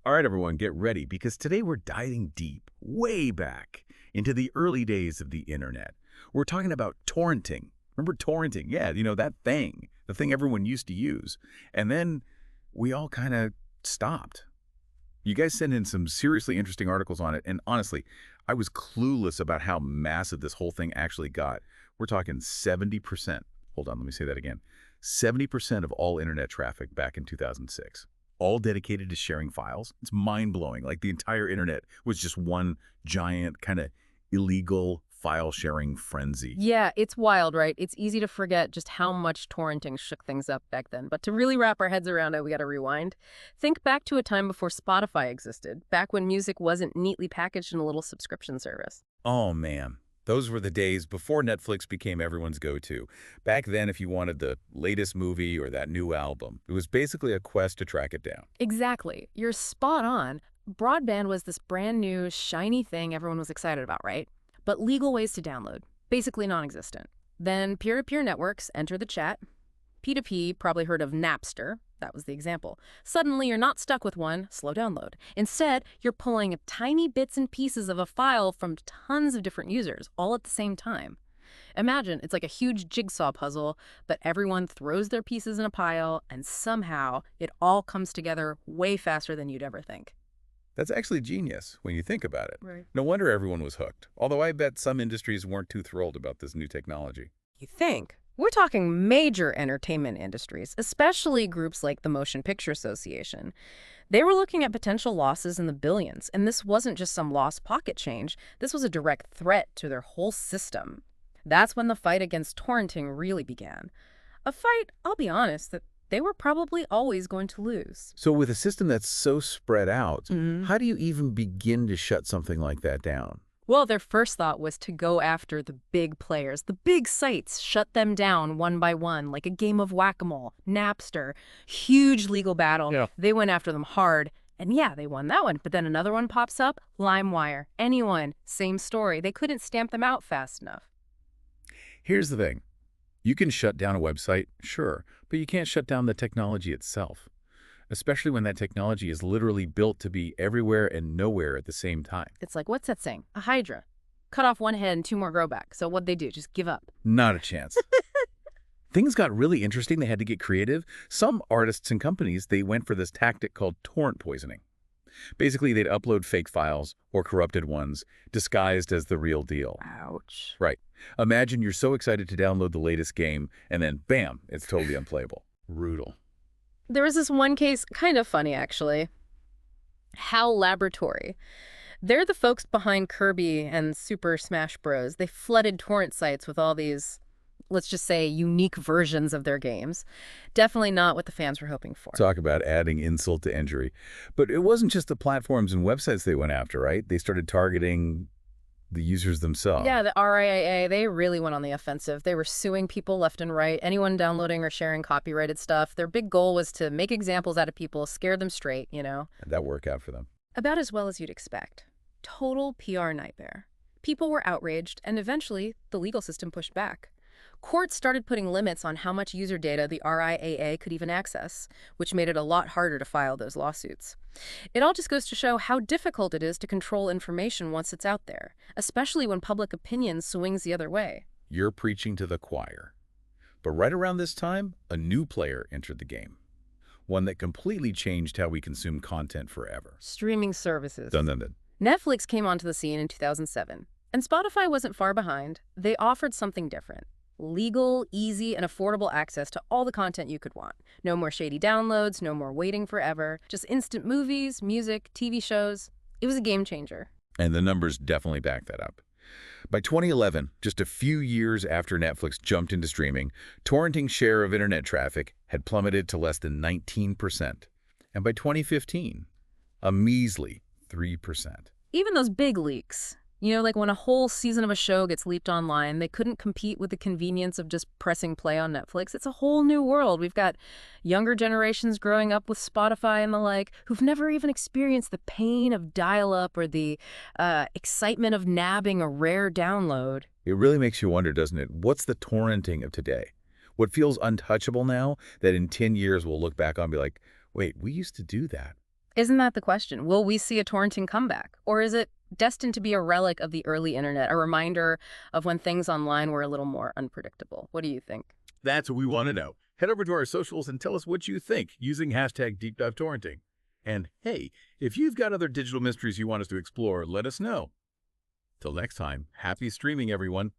All right, everyone, get ready because today we're diving deep, way back into the early days of the internet. We're talking about torrenting. Remember torrenting? Yeah, that thing, the thing everyone used to use. And then we all kind of stopped. You guys sent in some seriously interesting articles on it, and honestly, I was clueless about how massive this whole thing actually got. We're talking 70%. Hold on, let me say that again. 70% of all internet traffic back in 2006. All dedicated to sharing files. It's mind-blowing. Like the entire internet was just one giant kind of illegal file-sharing frenzy. Yeah, it's wild, right? It's easy to forget just how much torrenting shook things up back then. But to really wrap our heads around it, we got to rewind. Think back to a time before Spotify existed, back when music wasn't neatly packaged in a little subscription service. Oh, man. Those were the days before Netflix became everyone's go-to. Back then, if you wanted the latest movie or that new album, it was basically a quest to track it down. Exactly. You're spot on. Broadband was this brand new, shiny thing everyone was excited about, right? But legal ways to download, basically non-existent. Then peer-to-peer networks enter the chat. P2P, probably heard of Napster. That was the example. Suddenly, you're not stuck with one slow download. Instead, you're pulling tiny bits and pieces of a file from tons of different users, all at the same time. Imagine it's like a huge jigsaw puzzle, but everyone throws their pieces in a pile, and somehow it all comes together way faster than you'd ever think. That's actually genius when you think about it. Right. No wonder everyone was hooked, although I bet some industries weren't too thrilled about this new technology. You think? We're talking major entertainment industries, especially groups like the Motion Picture Association. They were looking at potential losses in the billions, and this wasn't just some lost pocket change. This was a direct threat to their whole system. That's when the fight against torrenting really began. A fight, I'll be honest, that they were probably always going to lose. So with a system that's so spread out, Mhm. how do you even begin to shut something like that down? Well, their first thought was to go after the big players, the big sites, shut them down one by one, like a game of whack-a-mole, Napster, huge legal battle. Yeah. They went after them hard, and yeah, they won that one. But then another one pops up, LimeWire, anyone, same story. They couldn't stamp them out fast enough. Here's the thing. You can shut down a website, sure, but you can't shut down the technology itself, especially when that technology is literally built to be everywhere and nowhere at the same time. It's like, what's that saying? A hydra. Cut off one head and two more grow back. So what'd they do? Just give up. Not a chance. Things got really interesting. They had to get creative. Some artists and companies, they went for this tactic called torrent poisoning. Basically, they'd upload fake files or corrupted ones disguised as the real deal. Ouch. Right. Imagine you're so excited to download the latest game, and then bam, it's totally unplayable. Brutal. There was this one case, kind of funny actually. HAL Laboratory. They're the folks behind Kirby and Super Smash Bros. They flooded torrent sites with all these, let's just say, unique versions of their games. Definitely not what the fans were hoping for. Talk about adding insult to injury. But it wasn't just the platforms and websites they went after, right? They started targeting the users themselves. Yeah, the RIAA, they really went on the offensive. They were suing people left and right, anyone downloading or sharing copyrighted stuff. Their big goal was to make examples out of people, scare them straight, you know? And that worked out for them. About as well as you'd expect. Total PR nightmare. People were outraged, and eventually, the legal system pushed back. Courts started putting limits on how much user data the RIAA could even access, which made it a lot harder to file those lawsuits. It all just goes to show how difficult it is to control information once it's out there, especially when public opinion swings the other way. You're preaching to the choir. But right around this time, a new player entered the game. One that completely changed how we consume content forever. Streaming services. Dun, dun, dun. Netflix came onto the scene in 2007, and Spotify wasn't far behind. They offered something different. Legal, easy, and affordable access to all the content you could want. No more shady downloads, no more waiting forever, just instant movies, music, TV shows. It was a game changer. And the numbers definitely back that up. By 2011, just a few years after Netflix jumped into streaming, torrenting's share of internet traffic had plummeted to less than 19%. And by 2015, a measly 3%. Even those big leaks. You know, like when a whole season of a show gets leaked online, they couldn't compete with the convenience of just pressing play on Netflix. It's a whole new world. We've got younger generations growing up with Spotify and the like who've never even experienced the pain of dial-up or the excitement of nabbing a rare download. It really makes you wonder, doesn't it? What's the torrenting of today? What feels untouchable now that in 10 years we'll look back on and be like, wait, we used to do that. Isn't that the question? Will we see a torrenting comeback? Or is it destined to be a relic of the early internet, a reminder of when things online were a little more unpredictable? What do you think? That's what we want to know. Head over to our socials and tell us what you think using hashtag #DeepDiveTorrenting. And hey, if you've got other digital mysteries you want us to explore, let us know. Till next time, happy streaming, everyone.